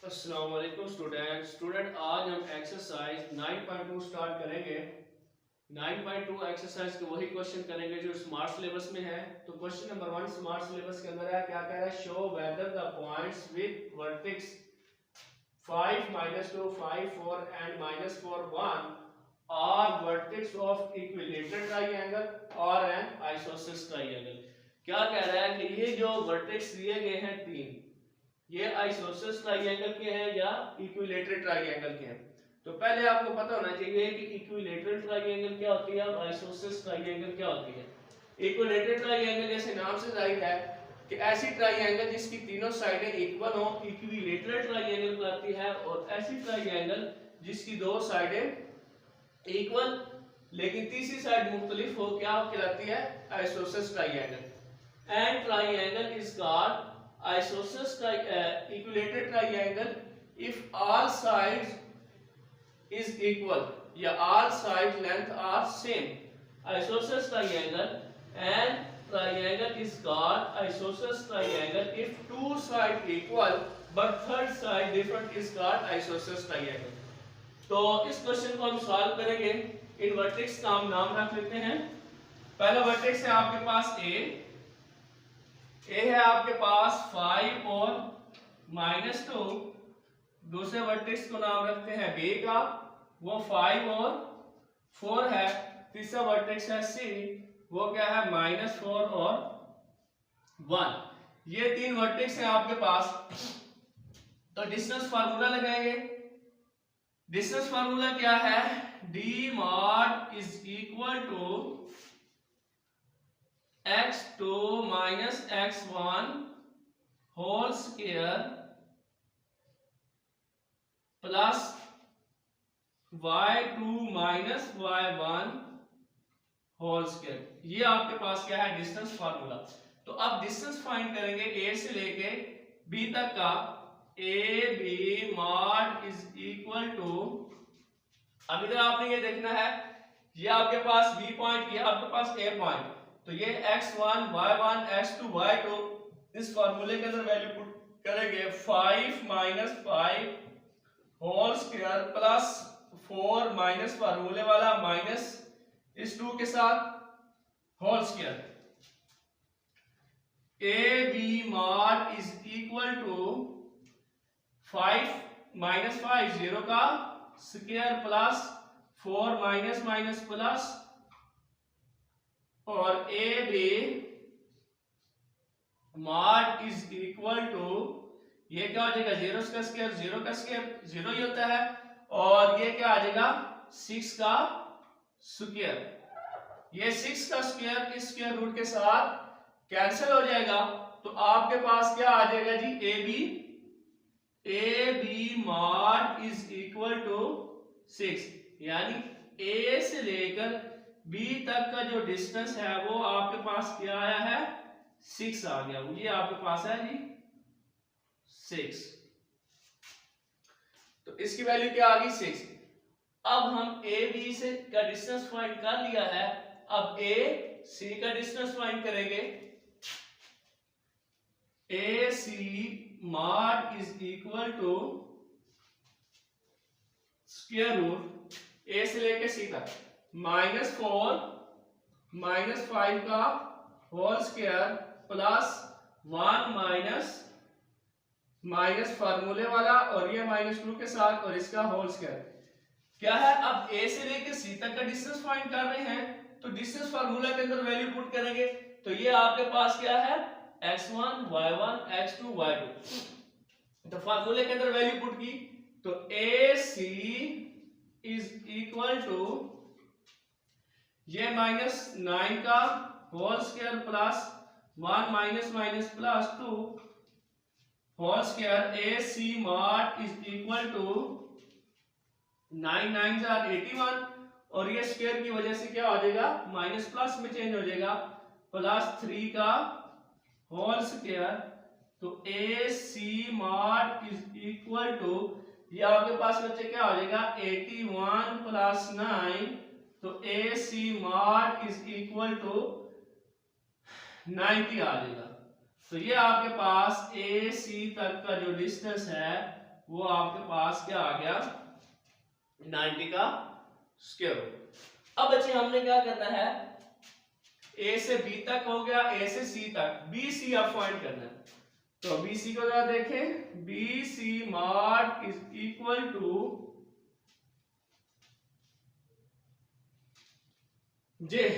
अस्सलाम वालेकुम स्टूडेंट आज हम एक्सरसाइज 9.2 स्टार्ट करेंगे। 9.2 एक्सरसाइज के वही क्वेश्चन करेंगे जो स्मार्ट सिलेबस में है। तो क्वेश्चन नंबर 1 स्मार्ट सिलेबस के अंदर है, क्या कह रहा है, show whether the points with vertex 5 -2 5 4 and -4 1 are vertex of equilateral triangle or an isosceles triangle. क्या कह रहा है कि ये जो वर्टेक्स दिए गए हैं तीन, ये आइसोसेलेस ट्राइंगल के हैं या इक्विलेटरल ट्राइंगल के हैं। तो पहले आपको पता होना चाहिए कि इक्विलेटरल ट्राइंगल क्या होती है और आइसोसेलेस ट्राइंगल क्या होती है। इक्विलेटरल ट्राइंगल जैसे नाम से जाहिर है कि ऐसी ट्राइंगल जिसकी तीनों साइडें इक्वल हो, इक्विलेटरल ट्राइंगल कहलाती है। और ऐसी ट्राइंगल जिसकी दो साइडें इक्वल लेकिन तीसरी साइड मुख्तलिफ हो, क्या कहलाती है, isosceles triangle. And triangle is called isosceles equilateral triangle if all sides is equal या all side length are same. Isosceles triangle and triangle is called isosceles triangle if two sides equal but third side different is called isosceles triangle. तो इस question को हम solve करेंगे। इन vertex का हम नाम रख लेते हैं। पहला वर्टेक्स है आपके पास ए है आपके पास 5 और -2। दूसरे वर्टेक्स को नाम रखते हैं बी का, वो 5 और 4 है। तीसरा वर्टेक्स है सी, वो क्या है, -4 और 1। ये तीन वर्टेक्स हैं आपके पास। तो डिस्टेंस फार्मूला लगाएंगे। डिस्टेंस फार्मूला क्या है, D mod is equal to x2 minus x1 whole square plus y2 minus y1 whole square। ये आपके पास क्या है, डिस्टेंस फार्मूला। तो अब डिस्टेंस फाइंड करेंगे ए से लेके बी तक का। A B mod is equal to, अब इधर आपने ये देखना है, ये आपके पास बी पॉइंट, ये आपके पास ए पॉइंट। तो ये x1 y1 x2 y2, इस फार्मूले के अंदर वैल्यू पुट करेंगे 5 - 5 होल स्क्वायर प्लस 4 माइनस फार्मूले वाला माइनस इस 2 के साथ whole square. A B mod is equal to 5 - 5 0 का square plus 4 minus minus plus, और A B mod is equal to, ये क्या हो जाएगा, 0 का स्क्वायर 0 का स्क्वायर 0 ही होता है, और ये क्या आ जाएगा 6 का स्क्वायर। ये 6 का स्क्वायर इस स्क्वायर रूट के साथ कैंसिल हो जाएगा। तो आपके पास क्या आ जाएगा जी, A B mod is equal to 6, यानी ए से लेकर बी तक का जो डिस्टेंस है वो आपके पास क्या आया है, 6 आ गया। ये आपके पास है जी 6। तो इसकी वैल्यू क्या आ गई, 6। अब हम ए बी से का डिस्टेंस फाइंड कर लिया है। अब ए सी का डिस्टेंस फाइंड करेंगे। A C mod is equal to square root A से लेके सी तक -4 - 5 का होल स्क्वायर प्लस 1 माइनस फार्मूले वाला और ये -2 के साथ और इसका होल स्क्वायर। क्या है, अब ए से लेके सी तक का डिस्टेंस फाइंड कर रहे हैं, तो डिस्टेंस फार्मूला के अंदर वैल्यू पुट करेंगे। तो ये आपके पास क्या है, x1 y1 x2 y2। तो फार्मूले के अंदर वैल्यू पुट की, तो A C is equal to ये -9 का whole square plus 1 minus minus plus 2 whole square. A C mod is equal to 9 9 = 81, और ये स्क्वायर की वजह से क्या हो जाएगा, माइनस प्लस में चेंज हो जाएगा, प्लस 3 का होल स्क्वायर। तो A C mod is equal to, ये आपके पास बच्चे क्या हो जाएगा, 81 प्लस 9, तो A C mod is equal to 90 आ जाएगा। तो ये आपके पास ए सी तक का जो डिस्टेंस है वो आपके पास क्या आ गया 90 का स्क्वायर रूट। अब बच्चे हमने क्या करना है, ए से बी तक हो गया, ए से सी तक, बी सी आप फाइंड करना है। तो बी सी को जरा देखें, B C mod is equal to J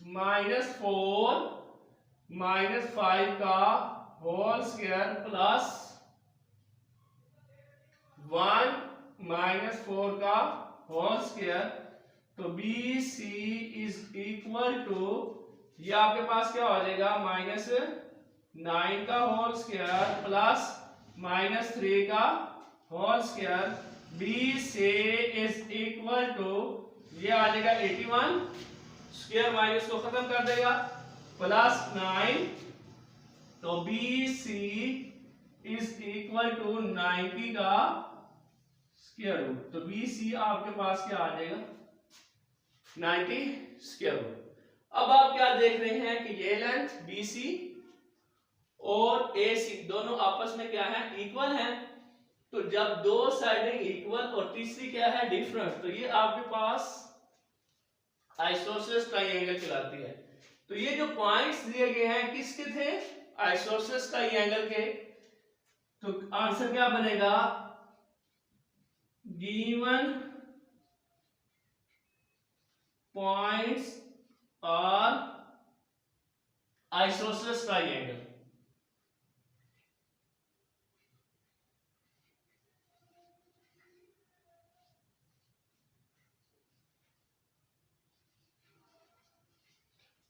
-4 -5 का होल स्क्वायर प्लस 1 -4 का होल स्क्वायर। तो B C is equal to, ये आपके पास क्या हो जाएगा -9 का होल स्क्वायर प्लस -3 का whole square. B C is equal to, ये आ जाएगा 81, स्क्वायर माइनस को खत्म कर देगा, प्लस 9। तो B C is equal to 90 का स्क्वायर रूट। तो बी सी आपके पास क्या आ जाएगा 90 स्क्वायर रूट। अब आप क्या देख रहे हैं कि ये लेंथ बी सी और ए सी दोनों आपस में क्या है इक्वल है। तो जब दो साइडें इक्वल और तीसरी क्या है डिफरेंट, तो ये आपके पास आइसोसेलेस ट्रायंगल कहलाती है। तो ये जो पॉइंट्स दिए गए हैं किसके थे, आइसोसेलेस ट्रायंगल के। तो आंसर क्या बनेगा, given points are isosceles triangle.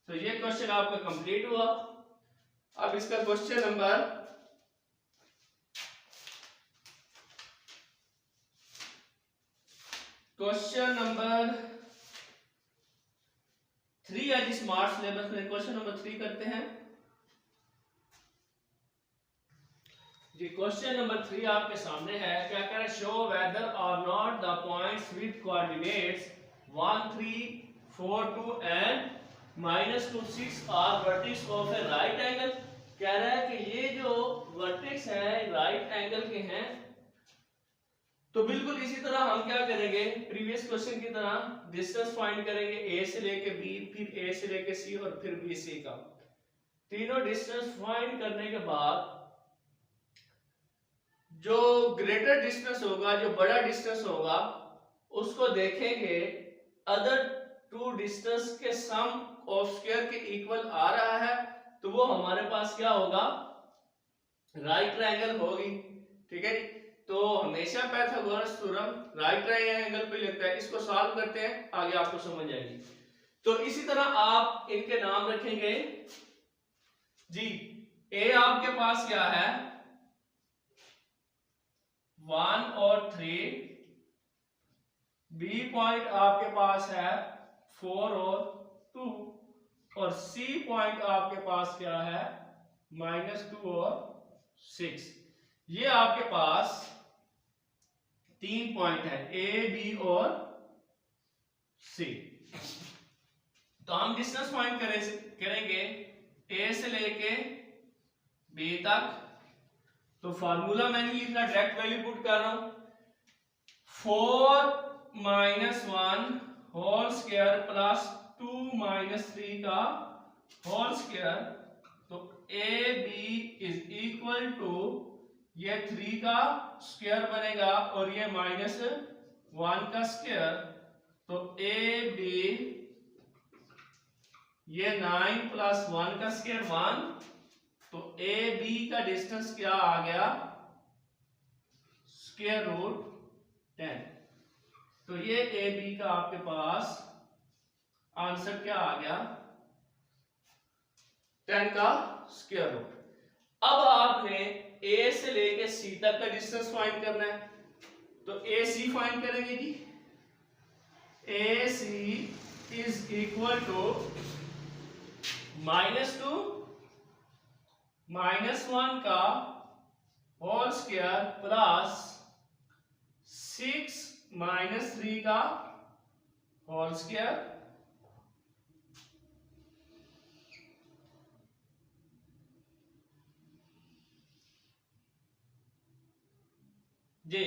तो ये क्वेश्चन आपका कंप्लीट हुआ। अब इसका क्वेश्चन नंबर 3 है जी स्मार्ट सिलेबस में। क्वेश्चन नंबर 3 करते हैं जी। क्वेश्चन नंबर 3 आपके सामने है, क्या कह रहा है, show whether or not the points with coordinates 1 3 4 2 and -2 6 are vertex of a right angle. कह रहा है कि ये जो वर्टेक्स है राइट एंगल के हैं। तो बिल्कुल इसी तरह हम क्या करेंगे, प्रीवियस क्वेश्चन की तरह डिस्टेंस फाइंड करेंगे, ए से लेके बी, फिर ए से लेके सी और फिर बी सी का। तीनों डिस्टेंस फाइंड करने के बाद जो ग्रेटर डिस्टेंस होगा, जो बड़ा डिस्टेंस होगा, उसको देखेंगे अदर टू डिस्टेंस के सम ऑफ स्क्वायर के इक्वल आ रहा है, तो वो हमारे पास क्या होगा राइट ट्रायंगल होगी। ठीक है जी। तो हमेशा पाइथागोरस थ्योरम राइट ट्रायंगल पे लगता है। इसको सॉल्व करते हैं, आगे आपको समझ आएगी। तो इसी तरह आप इनके नाम रखेंगे जी। ए आपके पास क्या है 1 और 3, बी पॉइंट आपके पास है 4 और 2, और सी पॉइंट आपके पास क्या है -2 और 6। ये आपके पास 3 पॉइंट है, ए बी और सी। तो हम डिस्टेंस फाइंड करेंगे ए से लेके बी तक। तो फार्मूला मैंने लिखना, डायरेक्ट वैल्यू पुट कर रहा हूं, 4 -1 होल स्क्वायर प्लस 2 3 का होल स्क्वायर। तो A B is equal to, ये 3 का स्क्वायर बनेगा और ये -1 का स्क्वायर। तो ए बी, ये 9 + 1 का स्क्वायर 1। तो ए बी का डिस्टेंस क्या आ गया √10। तो ये ए बी का आपके पास आंसर क्या आ गया 10 का स्क्वायर रूट। अब आपने ए से लेके सी तक का डिस्टेंस फाइंड करना है। तो ए सी फाइंड करेंगे जी। ए सी इज इक्वल टू -2 -1 का होल स्क्वायर प्लस 6 -3 का होल स्क्वायर। जी।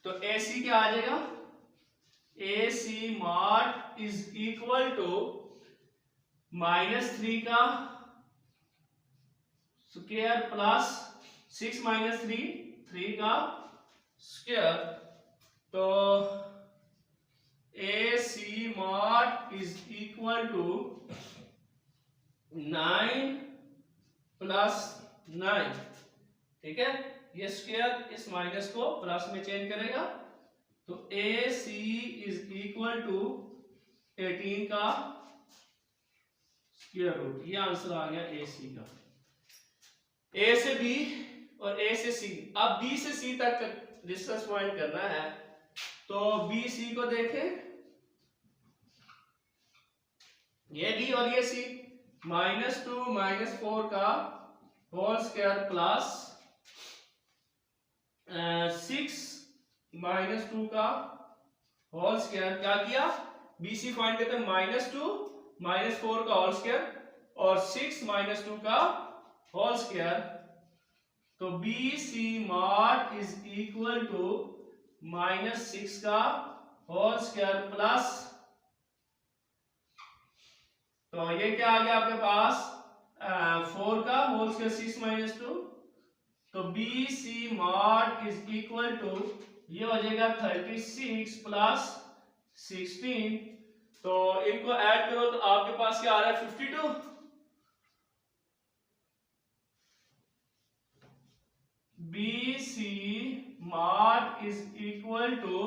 तो AC क्या आ जाएगा, AC mod is equal to -3 का स्क्वायर प्लस 6 - 3 3 का स्क्वायर। तो AC mod is equal to 9 + 9, ठीक है। ये स्क्वायर इस माइनस को प्लस में चेंज करेगा, तो AC इज इक्वल टू 18 का स्क्वायर रूट। ये आंसर आ गया AC का। A से B और A से C। अब B से C तक डिस्टेंस फाइंड करना है, तो BC को देखें, ये B और ये C, -2 - 4 का होल स्क्वायर प्लस 6 - 2 का होल स्क्वायर। क्या किया, BC फाइंड करते हैं, -2 - 4 का होल स्क्वायर और 6 - 2 का होल स्क्वायर। तो BC mod is equal to -6 का होल स्क्वायर प्लस, तो ये क्या आ गया आपके पास, 4 का होल स्क्वायर 6 - 2। तो BC mod is equal to, ये हो जाएगा 36 प्लस 16। तो इनको ऐड करो तो आपके पास क्या आ रहा है, 52। BC mod is equal to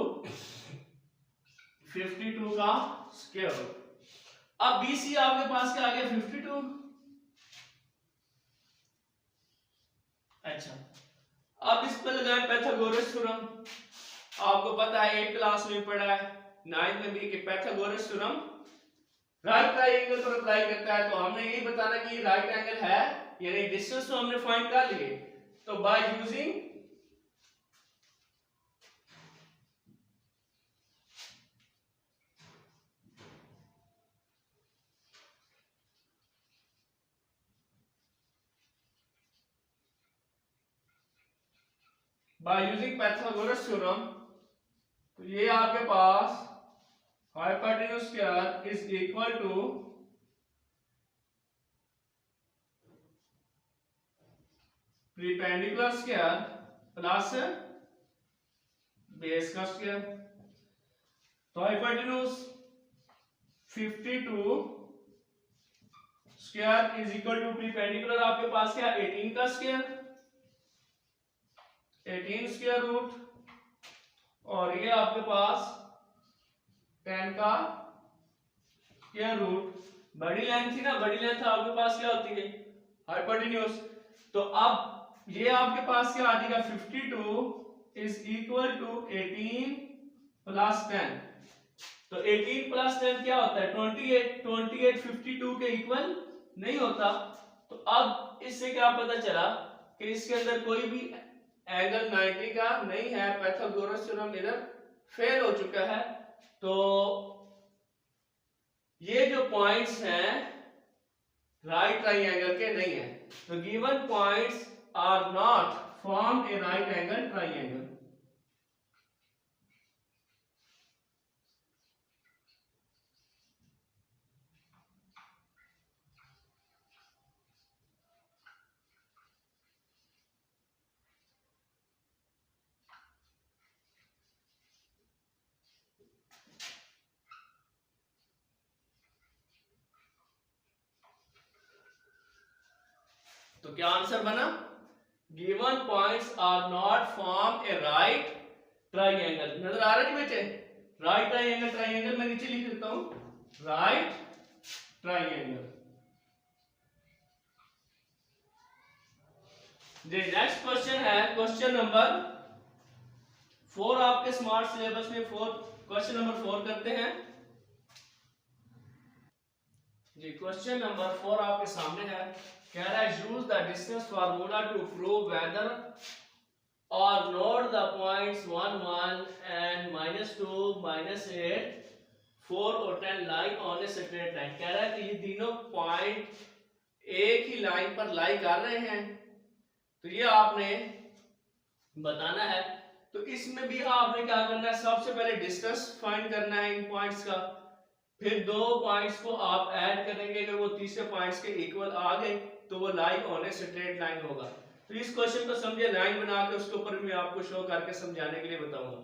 52 का स्क्वायर रूट। अब BC आपके पास क्या आ गया, 52। अच्छा, अब इस पर लगाएं पाइथागोरस थ्योरम। आपको पता है 8 क्लास में पढ़ा है, 9th में भी कि पाइथागोरस थ्योरम राइट ट्रायंगल पर अप्लाई करता है। तो हमने यही बताना कि राइट एंगल है, यानी डिस्टेंस तो हमने फाइंड कर लिए। तो बाय यूजिंग पाइथागोरस थ्योरम, तो ये आपके पास hypotenuse square is equal to perpendicular square plus base का स्क्वायर। तो hypotenuse 52 square is equal to perpendicular आपके पास क्या, 18 का स्क्वायर, 18 स्क्वायर रूट, और ये आपके पास 10 का स्क्वायर रूट। बड़ी लेंथ थी ना, बड़ी लेंथ आपके पास क्या होती है, हाइपोटेन्यूज। तो अब ये आपके पास क्या आ जाएगा, 52 इज इक्वल टू 18 प्लस 10। तो 18 प्लस 10 क्या होता है, 28। 28 52 के इक्वल नहीं होता। तो अब इससे क्या पता चला कि इसके अंदर कोई भी एंगल 90 का नहीं है, पाइथागोरस थ्योरम इधर फेल हो चुका है। तो ये जो पॉइंट्स हैं राइट ट्रायंगल के नहीं है। तो given points are not form a right angle triangle. तो क्या आंसर बना, given points are not form a right triangle. नजर आ रहा है बच्चे, राइट ट्रायंगल, ट्रायंगल मैं नीचे लिख देता हूं, राइट ट्रायंगल। जी नेक्स्ट क्वेश्चन है क्वेश्चन नंबर 4। आपके स्मार्ट सिलेबस में क्वेश्चन नंबर 4 करते हैं जी। क्वेश्चन नंबर 4 आपके सामने है, कह रहा है use the distance formula to prove whether or not the points 1 1 and -2 -8 4 और 10 lie on a straight line. कह रहा है कि ये तीनों पॉइंट एक ही लाइन पर लाई कर रहे हैं। तो ये आपने बताना है। तो इसमें भी आपने क्या करना है, सबसे पहले डिस्टेंस फाइंड करना है इन पॉइंट्स का, फिर दो पॉइंट्स को आप ऐड करेंगे, अगर वो तीसरे पॉइंट्स के इक्वल आ गए तो वो लाई ऑन ए स्ट्रेट लाइन होगा। तो इस क्वेश्चन को समझिए, लाइन बना के उसके ऊपर मैं आपको शो करके समझाने के लिए बताऊंगा।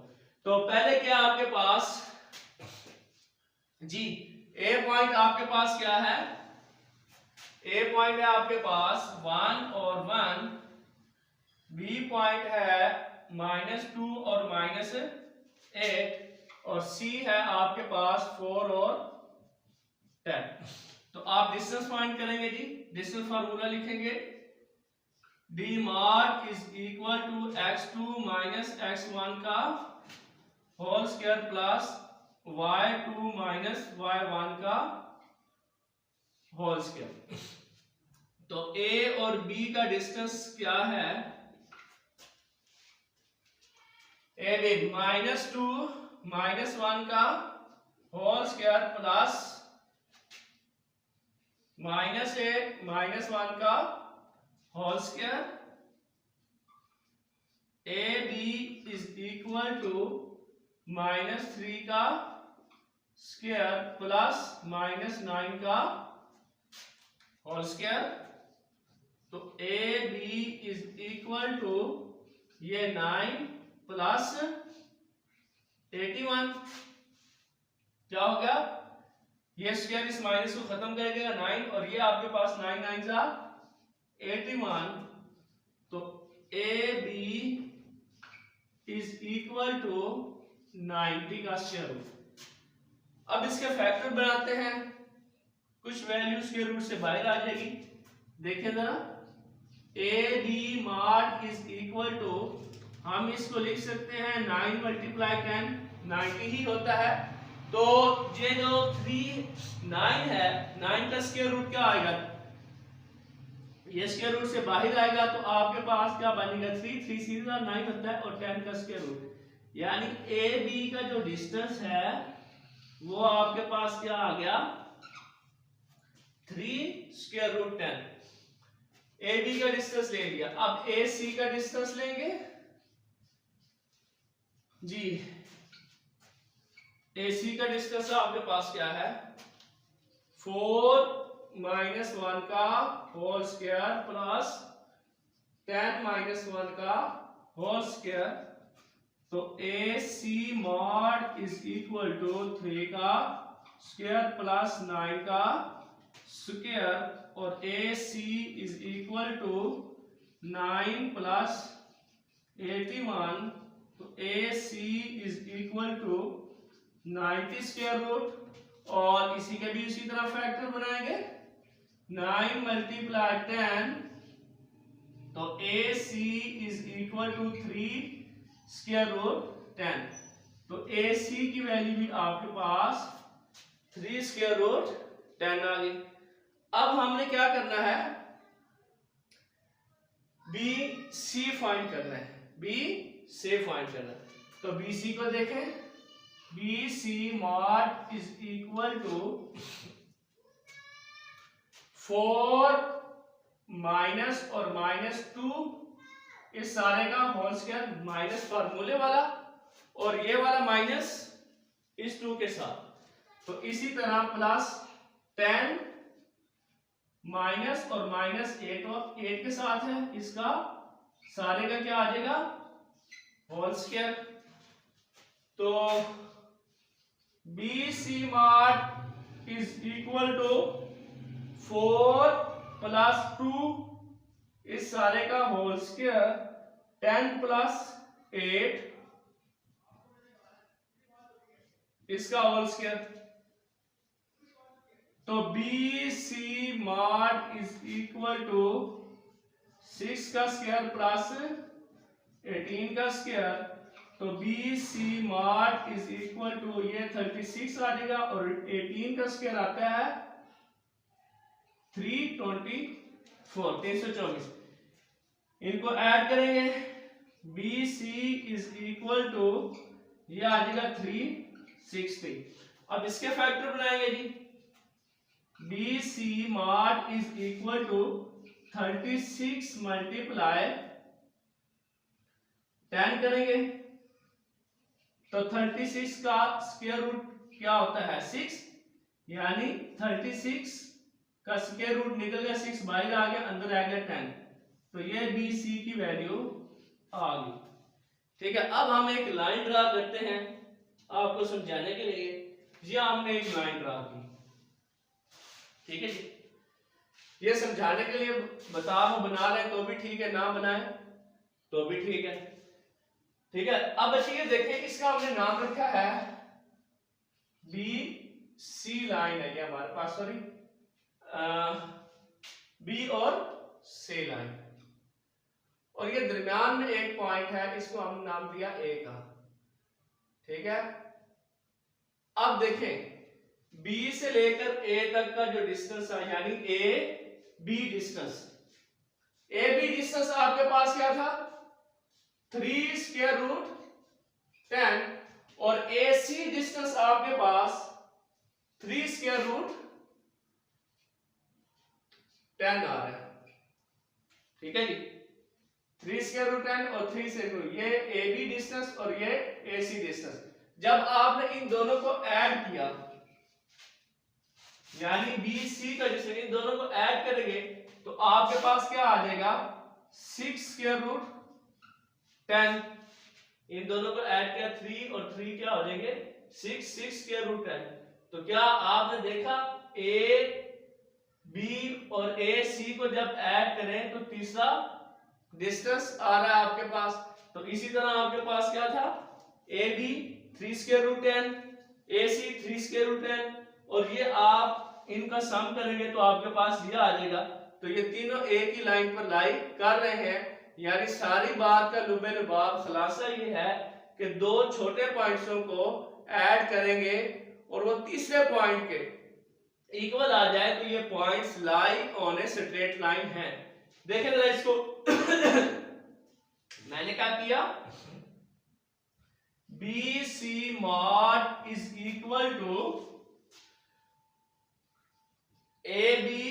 तो पहले क्या आपके पास जी, ए पॉइंट आपके पास क्या है, ए पॉइंट है आपके पास 1 और 1, बी पॉइंट है -2 और -8, और सी है आपके पास 4 और 10। तो आप डिस्टेंस फाइंड करेंगे जी, डिस्टेंस फार्मूला लिखेंगे, d mod is equal to x2 minus x1 का whole square plus y2 minus y1 का होल स्क्वायर। तो a और b का डिस्टेंस क्या है, ए बी -2 -1 का होल स्क्वायर प्लस -8 -1 का whole square, A B is equal to -3 का स्क्वायर प्लस -9 का होल स्क्वायर। तो A B is equal to ये 9 प्लस 81, क्या हो गया, ये स्क्वायर इस माइनस को खत्म कर देगा 9, और ये आपके पास 9 9 जा 81। तो A B is equal to 90 का स्क्वायर रूट। अब इसके फैक्टर बनाते हैं, कुछ वैल्यू स्क्वायर रूट से बाहर आ जाएगी। देखिए जरा, A B mod is equal to, हम इसको लिख सकते हैं 9 × 10 90 ही होता है। तो ये जो 9 है, 9 का स्क्वायर रूट क्या आएगा, ये स्क्वायर रूट से बाहर आएगा तो आपके पास क्या बनेगा, 3 सीधा 9 होता है, और 10 का स्क्वायर रूट, यानी ए बी का जो डिस्टेंस है वो आपके पास क्या आ गया, 3√10। ए बी का डिस्टेंस ले लिया, अब ए सी का डिस्टेंस लेंगे जी। ए सी का डिस्टेंस आपके पास क्या है, 4 -1 का होल स्क्वायर प्लस 10 -1 का होल स्क्वायर। तो A C mod is equal to 3 का स्क्वायर प्लस 9 का स्क्वायर, और A C is equal to 9 plus 81। तो A C is equal to 90 square root, और इसी के भी इसी तरह फैक्टर बनाएंगे, 9 × 10। तो A C is equal to 3√10। तो ए सी की वैल्यू भी आपके पास 3√10 आ गई। अब हमने क्या करना है, बी सी फाइंड करना है, बी सी फाइंड करना है। तो बी सी को देखें, B C mod is equal to 4 minus और -2, इस सारे का होल स्क्वायर माइनस फार्मूले वाला, और ये वाला माइनस इस 2 के साथ। तो इसी तरह प्लस 10 माइनस और -8 और 8 के साथ है, इसका सारे का क्या आ जाएगा, होल स्क्वायर। तो B C mod is equal to 4 + 2, इस सारे का होल स्क्वायर, 10 + 8 इसका होल स्क्वायर। तो B C mod is equal to 6 का स्क्वायर प्लस 18 का स्क्वायर। तो B C mod is equal to ये 36 आ जाएगा, और 18 का स्क्वायर आता है 324। इनको ऐड करेंगे, B C is equal to ये आ जाएगा 360। अब इसके फैक्टर बनाएंगे जी, B C mod is equal to 36 × 10 करेंगे तो 36 का स्क्वायर रूट क्या होता है 6, यानी 36 का स्क्वायर रूट निकल गया 6 बाहर आ गया, अंदर आ गया 10, तो ये बी सी की वैल्यू आ गई। ठीक है, अब हम एक लाइन ड्रा करते हैं आपको समझाने के लिए। ये हमने एक लाइन ड्रा की, ठीक है जी, ये समझाने के लिए बता रहा हूं, बना लें तो भी ठीक है, ना बनाए तो भी ठीक है। ठीक है, अब बच्चे ये देखें, इसका हमने नाम रखा है बी सी लाइन है ये हमारे पास, सॉरी बी और सी लाइन, और ये दरमियान में एक पॉइंट है, इसको हम नाम दिया ए का। ठीक है, अब देखें बी से लेकर ए तक का जो डिस्टेंस है, यानी A B distance, A B distance आपके पास क्या था 3 स्क्वायर रूट 10, और ए सी डिस्टेंस आपके पास 3 स्क्वायर रूट 10 आ रहा है। ठीक है जी, 3 स्क्वायर रूट 10 और 3 से ये ए बी डिस्टेंस और ये ए सी डिस्टेंस, जब आपने इन दोनों को ऐड किया, यानी बी सी का डिस्टेंस, इन दोनों को ऐड करेंगे तो आपके पास क्या आ जाएगा 6 स्क्वायर रूट 10, इन दोनों को ऐड किया 3 और 3 क्या हो जाएंगे 6, 6 स्क्वायर रूट 10। तो क्या आपने देखा ए बी और ए सी को जब ऐड करें तो तीसरा डिस्टेंस आ रहा है आपके पास। तो इसी तरह आपके पास क्या था A B 3 square root 10, A C 3 square root 10, और ये आप इनका सम करेंगे तो आपके पास ये आ जाएगा। तो ये तीनों एक ही लाइन पर लाई कर रहे हैं, यानी सारी बात का लुबे लुबाब खुलासा ये है कि दो छोटे पॉइंट्सों को ऐड करेंगे और वो तीसरे पॉइंट के इक्वल आ जाए तो ये points lie on a straight line है। देखें जरा इसको मैंने क्या किया, B C mod is equal to A B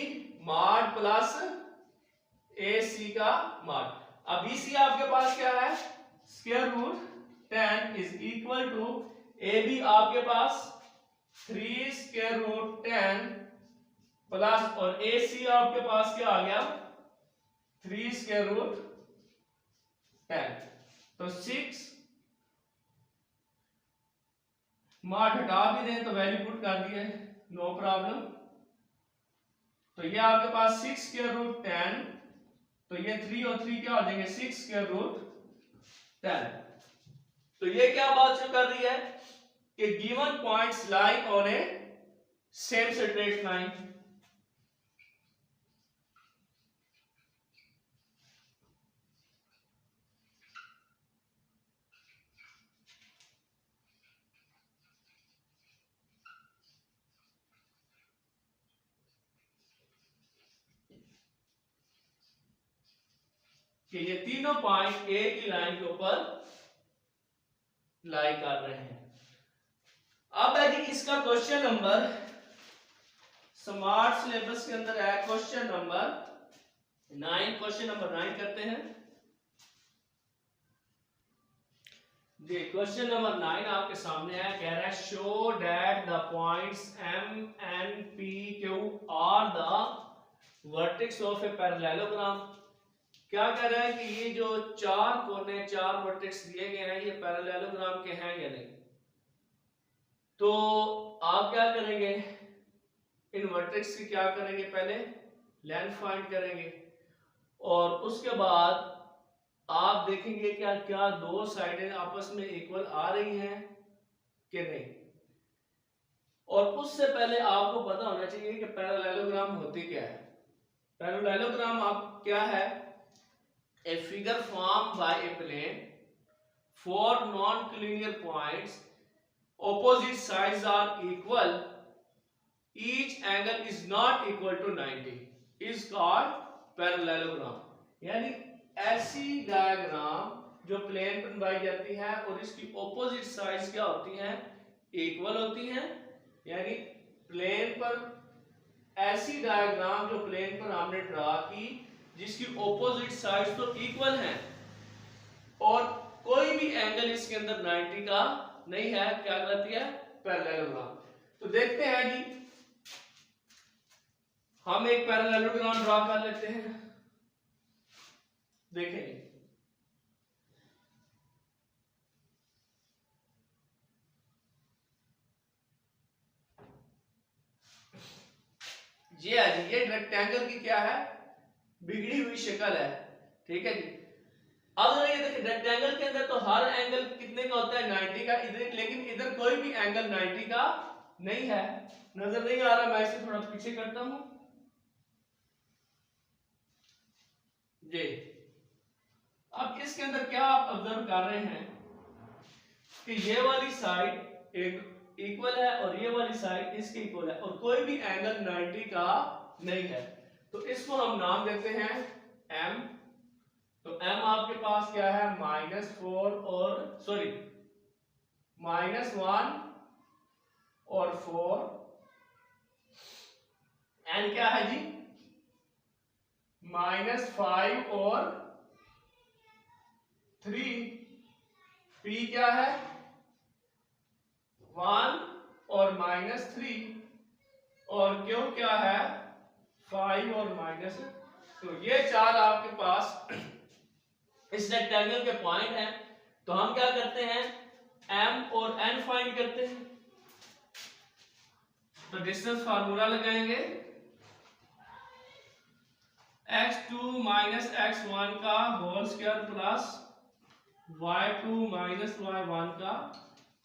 mod plus A C का मॉड। अब बी सी आपके पास क्या है square root 10 is equal to A B आपके पास 3 स्क्वायर रूट 10 प्लस, और ए सी आपके पास क्या आ गया 3 स्क्वायर रूट 10, तो 6 मॉड हटा भी दें तो वैल्यू पुट कर दिए, नो प्रॉब्लम। तो ये आपके पास 6 स्क्वायर रूट 10, तो ये 3 और 3 क्या हो जाएंगे 6 स्क्वायर रूट 10। तो ये क्या बात शो कर रही है कि given points lie on A same straight line. कि ये तीनों पॉइंट ए की लाइन के ऊपर लाई कर रहे हैं। अब है जी इसका क्वेश्चन नंबर स्मार्ट सिलेबस के अंदर है क्वेश्चन नंबर 9, क्वेश्चन नंबर 9 करते हैं जी। क्वेश्चन नंबर 9 आपके सामने है, कह रहा है show that the points M N P Q are the vertex of a parallelogram. क्या कह रहा है कि ये जो चार कोने 4 वर्टेक्स दिए गए हैं ये पैरेललोग्राम के हैं या नहीं। तो आप क्या करेंगे इन वर्टेक्स की क्या करेंगे, पहले लेंथ फाइंड करेंगे और उसके बाद आप देखेंगे क्या क्या दो साइडें आपस में इक्वल आ रही हैं कि नहीं। और उससे पहले आपको पता होना चाहिए कि पैरेललोग्राम होती क्या है। पैरेललोग्राम आप क्या है, a figure formed by a plane, 4 non-collinear points, opposite sides are equal, each angle is not equal to 90, is called parallelogram। यानी ऐसी डायग्राम जो प्लेन पर बनाई जाती है और इसकी ऑपोजिट साइड्स क्या होती हैं इक्वल होती हैं, यानी प्लेन पर ऐसी डायग्राम जो प्लेन पर हमने ड्रा की जिसकी ऑपोजिट साइड्स तो इक्वल हैं और कोई भी एंगल इसके अंदर 90 का नहीं है, क्या कहलाती है, पैरेललोग्राम। तो देखते हैं जी, हम एक पैरेललोग्राम ड्रा कर लेते हैं। देखें ये है जी, ये रेक्टेंगल की क्या है, बिगड़ी हुई शक्ल है, ठीक है जी। अब ये देखिए रेक्टेंगल के अंदर तो हर एंगल कितने का होता है, 90 का, इधर लेकिन इधर कोई भी एंगल 90 का नहीं है, नजर नहीं आ रहा, मैं इसे थोड़ा पीछे करता हूं ये। अब इसके अंदर क्या आप ऑब्जर्व कर रहे हैं कि ये वाली साइड एक इक्वल है और ये वाली साइड इसके इक्वल है और कोई भी एंगल 90 का नहीं है, तो इसको हम नाम देते हैं m। तो m आपके पास क्या है, -4 और सॉरी -1 और 4, n क्या है जी, -5 और 3, p क्या है 1 और -3 और q क्या है 5 और -, तो ये चार आपके पास इस रेक्टेंगल के पॉइंट हैं। तो हम क्या करते हैं, m और n फाइंड करते हैं। तो डिस्टेंस फार्मूला लगाएंगे, x2 - x1 का whole square plus y2 - y1 का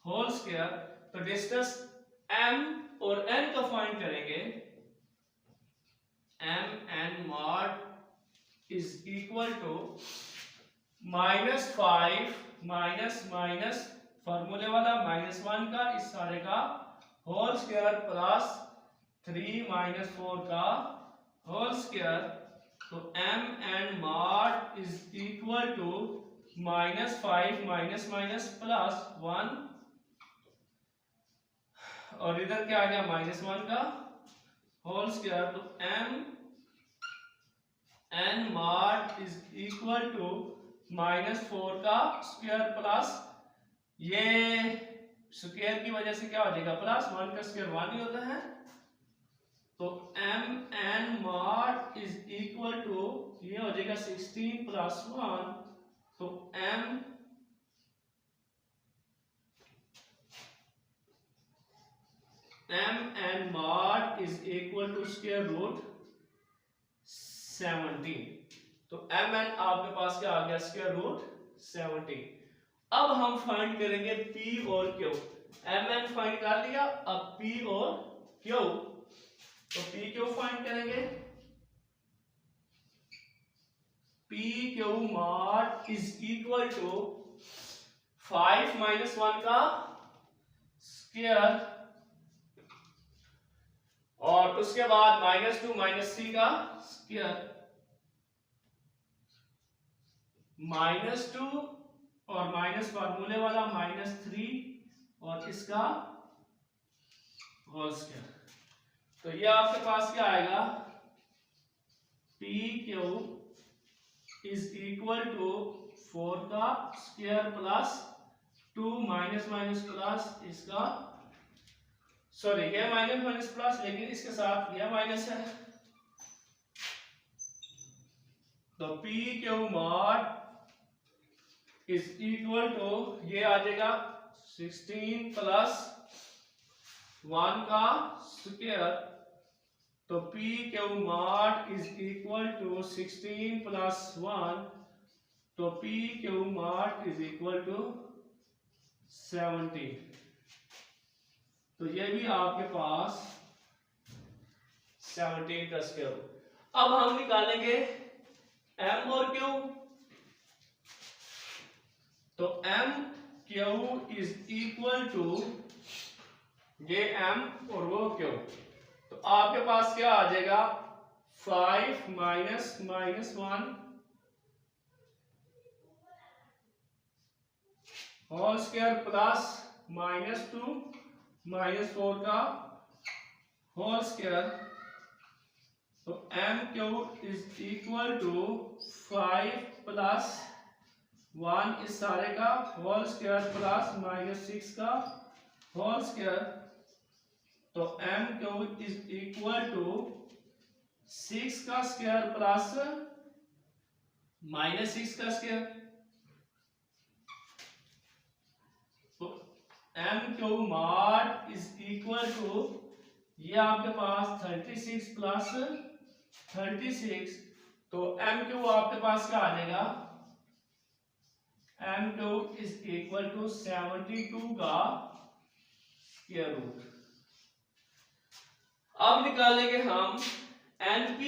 होल स्क्वायर। तो डिस्टेंस m और n का फाइंड करेंगे, m n mod is equal to -5 minus फार्मूले वाला -1 का इस सारे का होल स्क्वायर प्लस 3 - 4 का होल स्क्वायर। तो m n mod is equal to -5 minus plus 1 और इधर क्या आ गया -1 का होल स्क्वायर। तो m n mod is equal to -4 का स्क्वायर प्लस ये स्क्वायर की वजह से क्या हो जाएगा, प्लस 1 का स्क्वायर 1 ही होता है। तो m n mod is equal to ये हो जाएगा 16 प्लस 1। तो m n mod is equal to square root 17। तो m n आपके पास क्या आ गया, स्क्वायर रूट 17। अब हम फाइंड करेंगे p और q। m n फाइंड कर लिया, अब p और q। तो p q फाइंड करेंगे, p q mod is equal to 5 - 1 का स्क्वायर और उसके बाद -2 - 3 का स्क्वायर, -2 और माइनस फार्मूले वाला -3 और इसका होल स्क्वायर। तो ये आपके पास क्या आएगा, PQ is equal to 4 का स्क्वायर प्लस 2 माइनस प्लस इसका, सॉरी ये माइनस प्लस लेकिन इसके साथ यह माइनस है। तो PQ mod is equal to ये आ जाएगा 16 प्लस 1 का स्क्वायर। तो PQ mod is equal to 16 plus 1। तो PQ mod is equal to 17। तो ये भी आपके पास 17 का स्क्वायर। अब हम निकालेंगे m और q। तो m q is equal to ये m और वो q। तो आपके पास क्या आ जाएगा, 5 माइनस 1 होल स्क्वायर प्लस -2 -4 का होल स्क्वायर। तो m cube is equal to 5 plus 1 इस सारे का होल स्क्वायर प्लस -6 का होल स्क्वायर, तो m cube is equal to 6 का स्क्वायर प्लस -6 का स्क्वायर, तो m cube mod is equal to ये आपके पास 36 प्लस 36, तो m क्यूब आपके पास क्या आ जाएगा, m cube is equal to 72 का स्क्वायर रूट। अब निकालेंगे हम np,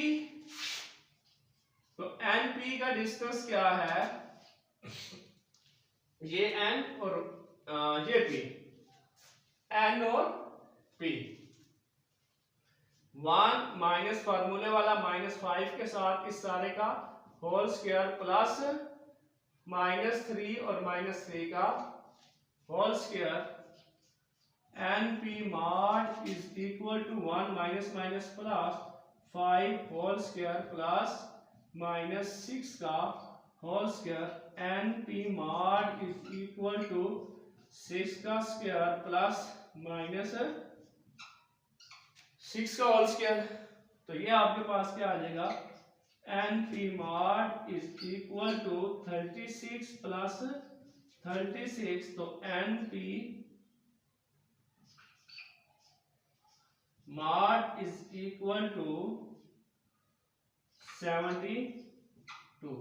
तो np का डिस्टेंस क्या है, ये n और ये p, n और p, 1 माइनस फार्मूले वाला -5 के साथ इस सारे का होल स्क्वायर प्लस -3 और -3 का whole square, np mod is equal to 1 minus minus plus 5 whole square plus -6 का whole square, np mod is equal to 6 का स्क्वायर प्लस -6 का होल स्क्वायर, तो ये आपके पास क्या आ जाएगा, np mod is equal to 36 plus 36, तो np mod is equal to 72।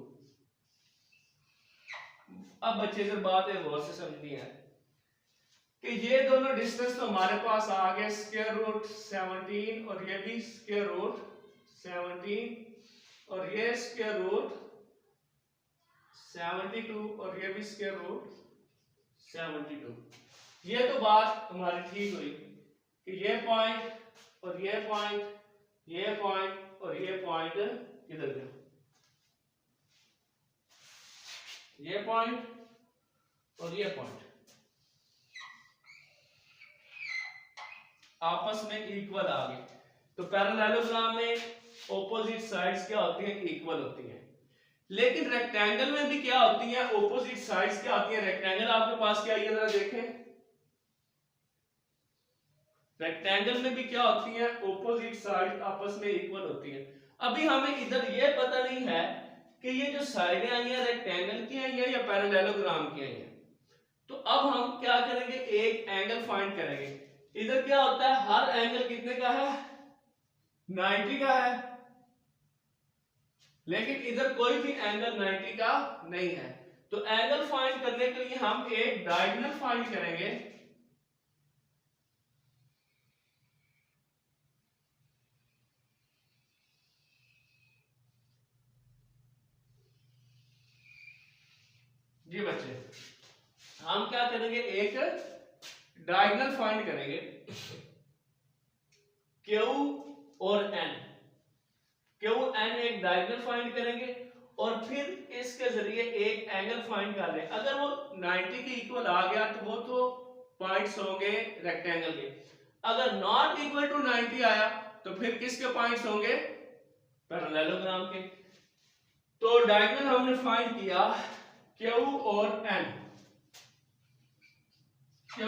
अब बच्चे से बात है गौर से समझनी है कि ये दोनों डिस्टेंस तो हमारे पास आ गए स्क्वायर रूट 17 और ये भी स्क्वायर रूट 17 और ये स्क्वायर रूट 72 और ये भी स्क्वायर रूट 72। ये तो बात हमारी ठीक हुई कि ये पॉइंट और ये पॉइंट, ये पॉइंट और ये पॉइंट किधर गया, ये पॉइंट और ये पॉइंट आपस में इक्वल आ गए। तो पैरेललोग्राम में ऑपोजिट साइड्स क्या होती हैं, इक्वल होती हैं, लेकिन रेक्टेंगल में भी क्या होती हैं, ऑपोजिट साइड्स क्या होती हैं। रेक्टेंगल आपके पास क्या है, जरा देखें, रेक्टेंगल में भी क्या होती हैं, ऑपोजिट साइड आपस में इक्वल होती हैं। अभी हमें इधर ये पता नहीं है कि ये जो साइडें आई हैं रेक्टेंगल की आई हैं या पैरेललोग्राम की आई हैं, तो अब हम क्या करेंगे, एक एंगल फाइंड करेंगे। इधर क्या होता है, हर एंगल कितने का है, 90 का है, लेकिन इधर कोई भी एंगल 90 का नहीं है। तो एंगल फाइंड करने के लिए हम एक डायगोनल फाइंड करेंगे। जी बच्चे, हम क्या करेंगे, एक डायगोनल फाइंड करेंगे, Q और N, Q N एक डायगोनल फाइंड करेंगे और फिर इसके जरिए एक एंगल फाइंड कर लें। अगर वो 90 के इक्वल आ गया तो वो तो पॉइंट्स होंगे रेक्टेंगल के, अगर नॉट इक्वल टू 90 आया तो फिर किसके पॉइंट्स होंगे, पैरेललोग्राम के। तो डायगोनल हमने फाइंड किया Q और N, Q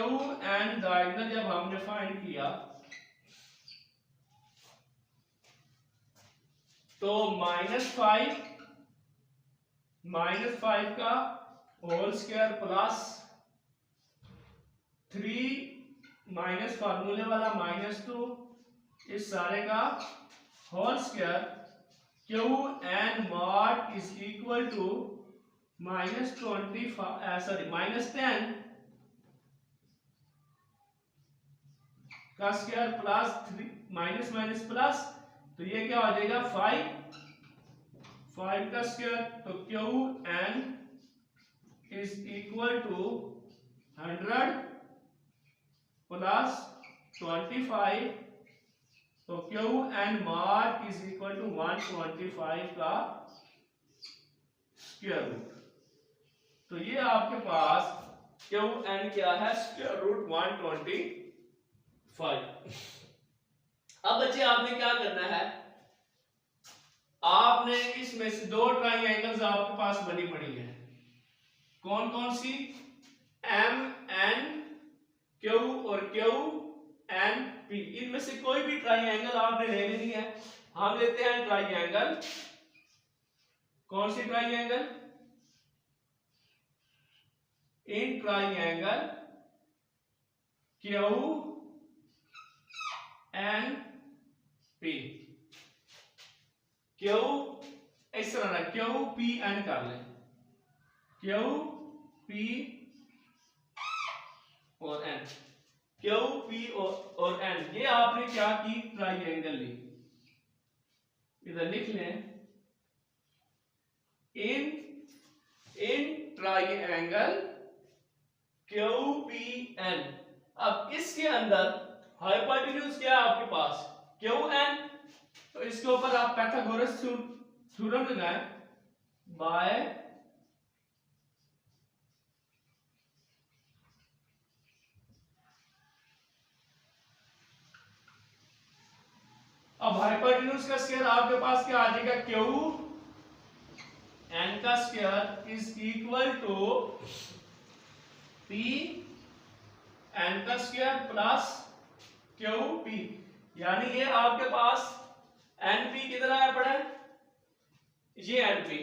N डायगोनल जब हमने फाइंड किया तो -5 का होल स्क्वायर प्लस 3 माइनस फार्मूले वाला -2 इस सारे का whole square, Q N mod is equal to -10 का square plus 3 minus minus plus, तो ये क्या हो जाएगा 5 का स्क्वायर, तो Q N is equal to 100 plus 25, तो Q N mod is equal to 125 का स्क्वायर रूट। तो ये आपके पास Q N क्या है, स्क्वायर रूट 125। अब बच्चे आपने क्या करना है, आपने इसमें से दो ट्राइंगल्स आपके पास बनी पड़ी है, कौन कौन सी, एम एन क्यू और क्यू एन पी, इनमें से कोई भी ट्राइंगल आपने ले लेनी है। हम लेते हैं ट्राइंगल, कौन सी triangle, in triangle Q N P, Q इस तरह ना, क्यू पी एन कर ले, क्यू पी और एन, क्यू पी और एन, ये आपने क्या की, ट्राइंगल ली, इधर लिख लें, in triangle Q P N. अब इसके अंदर हाइपोटेन्यूज क्या है आपके पास, क्यू एन, तो इसके ऊपर आप पाइथागोरस थ्योरम लगाएं, बाय अब हाइपोटेन्यूज का स्क्वायर आपके पास क्या आ जाएगा, क्यू एन का square is equal to P N का स्क्वायर प्लस क्यू पी, यानी ये आपके पास एन पी किधर आया पड़ा है, ये एन पी,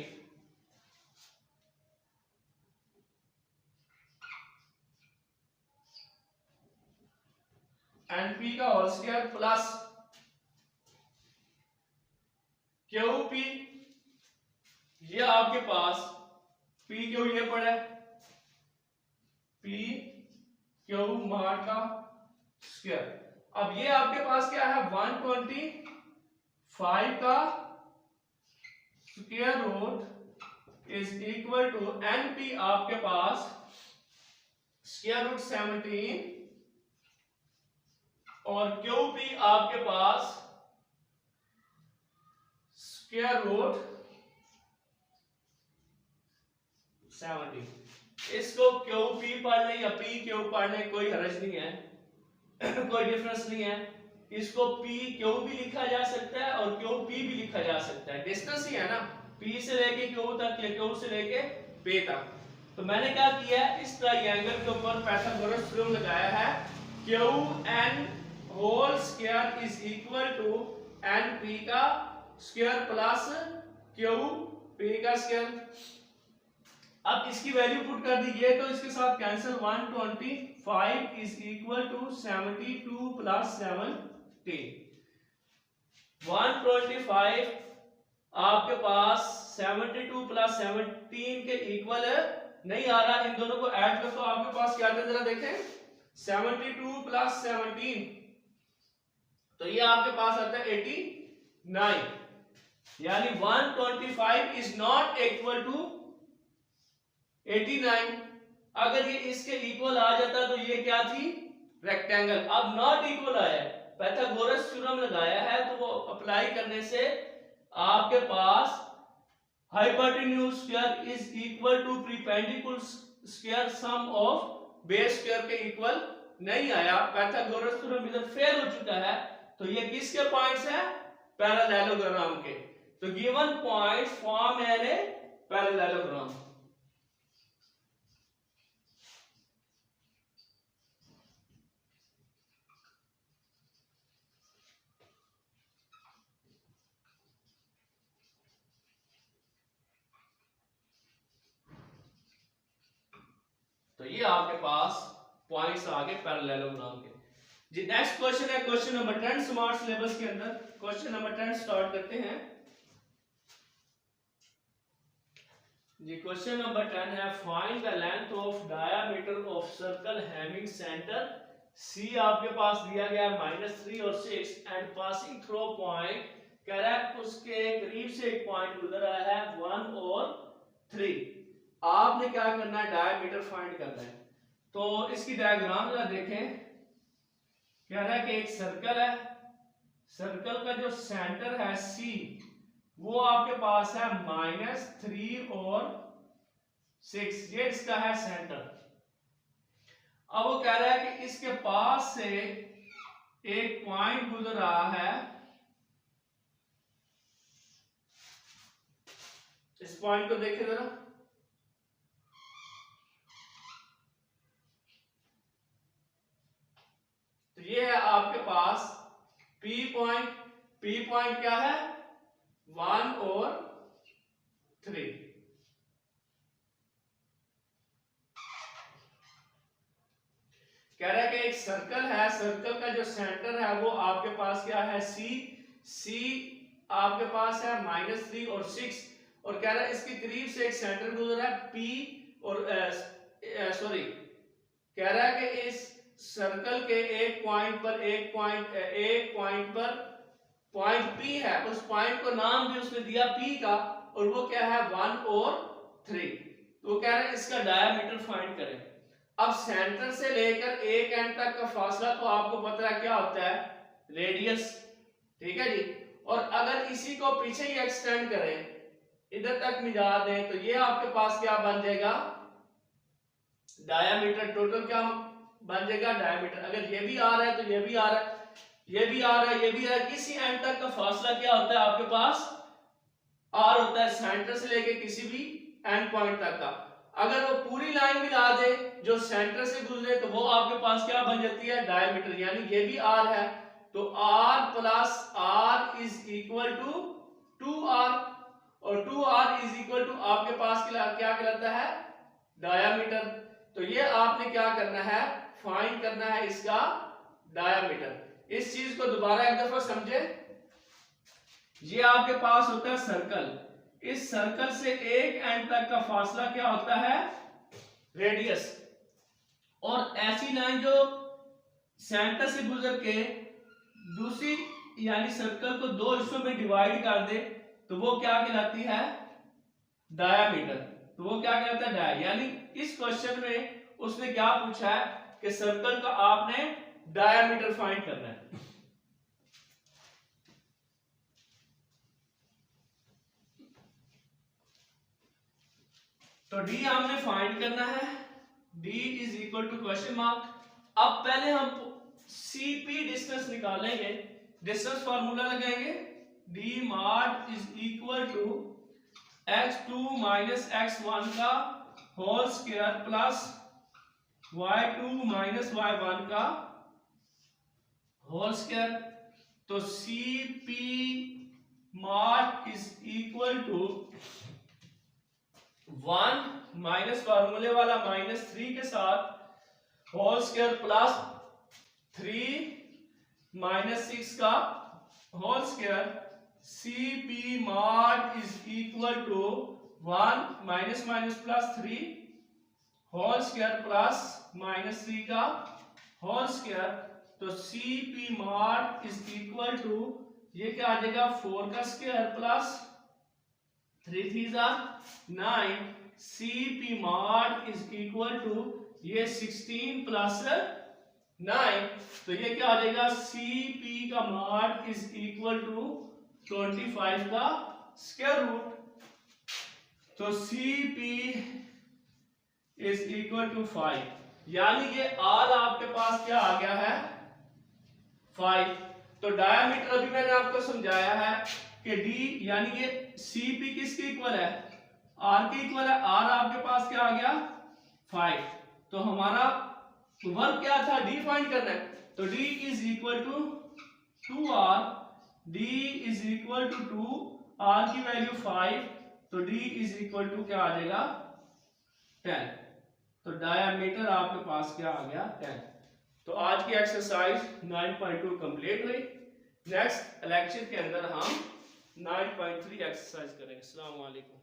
एन पी का whole square plus Q P, ये आपके पास पी क्यू ये पड़ा है, पी क्यू मार का स्क्वायर। अब ये आपके पास क्या है, 125 का square root is equal to N P आपके पास स्क्वायर रूट 17 और क्यू पी आपके पास स्क्वायर रूट 70। इसको क्यू पी पढ़ने या पी क्यू पढ़ने कोई हर्ज नहीं है, कोई डिफरेंस नहीं है, इसको पी क्यू भी लिखा जा सकता है और क्यू पी भी लिखा जा सकता है, डिस्टेंस ही है ना, पी से लेके क्यू तक या क्यू से लेके पी तक। तो मैंने क्या किया है, इस ट्रायंगल के ऊपर पाइथागोरस थ्योरम लगाया है, Q N whole square is equal to N P का स्क्वायर प्लस क्यू पी का स्क्वायर। अब इसकी वैल्यू पुट कर दीजिए तो इसके साथ cancel, 125 is equal to 72 plus 17, 125 आपके पास 72 प्लस 17 के इक्वल नहीं आ रहा, इन दोनों को ऐड कर तो आपके पास क्या आता है जरा देखें, 72 प्लस 17 तो ये आपके पास आता है 89, यानी 125 इज नॉट इक्वल टू 89। अगर ये इसके इक्वल आ जाता तो ये क्या थी, रेक्टेंगल। अब नॉट इक्वल आया, पाइथागोरस थ्योरम लगाया है तो वो अप्लाई करने से आपके पास hypotenuse square is equal to perpendicular square sum of base square के इक्वल नहीं आया, पाइथागोरस थ्योरम इधर फेल हो चुका है। तो ये किसके पॉइंट्स है, पैरेललोग्राम के। तो given points form an a parallelogram. तो ये आपके पास पॉइंट्स आ गए पैरेललोग्राम के। जी नेक्स्ट क्वेश्चन है क्वेश्चन नंबर 10 स्मार्ट सिलेबस के अंदर। क्वेश्चन नंबर 10 स्टार्ट करते हैं जी। क्वेश्चन नंबर 10 है find the length of diameter of circle having centre C आपके पास दिया गया -3 और 6 एंड पासिंग थ्रू पॉइंट, कह रहा है उसके करीब से एक पॉइंट गुजर रहा है 1 और 3। आपने क्या करना है, डायमीटर फाइंड करना है। तो इसकी डायग्राम जरा देखें, कह रहा है कि एक सर्कल है, सर्कल का जो सेंटर है सी वो आपके पास है -3 और 6, ये इसका है सेंटर। अब वो कह रहा है कि इसके पास से एक पॉइंट गुजर रहा है, इस पॉइंट को देखें जरा, पी पॉइंट क्या है 1 और 3। कह रहा है कि एक सर्कल है, सर्कल का जो सेंटर है वो आपके पास क्या है सी आपके पास है -3 और 6, और कह रहा है इसके करीब से एक सेंटर गुजर रहा है पी और सॉरी कह रहा है कि इस सर्कल के एक पॉइंट पर पॉइंट पी है, उस पॉइंट को नाम भी उसने दिया पी का, और वो क्या है 1 और 3। तो वो कह रहा है इसका डायमीटर फाइंड करें। अब सेंटर से लेकर एक एंड तक का फासला तो आपको पता है क्या होता है रेडियस, ठीक है जी। और अगर इसी को पीछे ही एक्सटेंड करें, इधर तक मिला दें, तो ये आपके पास क्या बन जाएगा डायामीटर। टोटल क्या बन जाएगा डायामीटर। अगर ये भी आ रहा है तो ये भी आ रहा है, ये भी आ रहा है, ये भी आ रहा है, किसी एंड तक का फासला क्या होता है आपके पास आर होता है, सेंटर से लेके किसी भी एंड पॉइंट तक का। अगर वो पूरी लाइन मिला दे जो सेंटर से गुजरे तो वो आपके पास क्या बन जाती है डायमीटर। यानी ये भी आर है तो R plus R is equal to 2r, और 2r इज इक्वल टू आपके पास क्या कहलाता है डायामीटर। तो ये आपने क्या करना है फाइंड करना है इसका डायामीटर। इस चीज को दोबारा एक दफा समझे। ये आपके पास होता है सर्कल, इस सर्कल से एक एंड तक का फासला क्या होता है रेडियस, और ऐसी लाइन जो सेंटर से गुजर के दूसरी यानी सर्कल को दो हिस्सों में डिवाइड कर दे तो वो क्या कहलाती है डायामीटर। तो वो क्या कहलाता है डाया। यानी इस क्वेश्चन में उसने क्या पूछा है कि सर्कल का आपने डायामीटर फाइंड करना है। तो डी हमने फाइंड करना है, D is equal to question mark. अब पहले हम सीपी डिस्टेंस निकालेंगे, डिस्टेंस फार्मूला लगाएंगे, D mod is equal to x2 minus x1 का whole square plus y2 minus y1 का होल स्क्वायर। तो CP mod is equal to 1 minus फार्मूले वाला -3 के साथ होल स्क्वायर प्लस 3 माइनस 6 का whole square. CP mod is equal to 1 minus minus plus 3 whole square plus -3 का whole square. तो CP mod is equal to ये क्या आ जाएगा 4 का square plus 3 3 9। CP mod is equal to ये 16 plus 9, तो ये क्या आ जाएगा CP का mod इज इक्वल टू 25 का स्क्वायर रूट। तो CP इज इक्वल टू 5, यानी ये R आपके पास क्या आ गया है 5। तो डायामीटर अभी मैंने आपको समझाया है कि D यानी ये CP किसके इक्वल है R के इक्वल है। R आपके पास क्या आ गया 5। तो हमारा वर्क क्या था D फाइंड करना है। तो D is equal to 2R, D is equal to 2, R की वैल्यू 5, तो D इज इक्वल टू क्या आ जाएगा 10। तो डायामीटर आपके पास क्या आ गया 10। तो आज की एक्सरसाइज 9.2 कंप्लीट हुई। नेक्स्ट लेक्चर के अंदर हम 9.3 एक्सरसाइज करेंगे। अस्सलाम वालेकुम।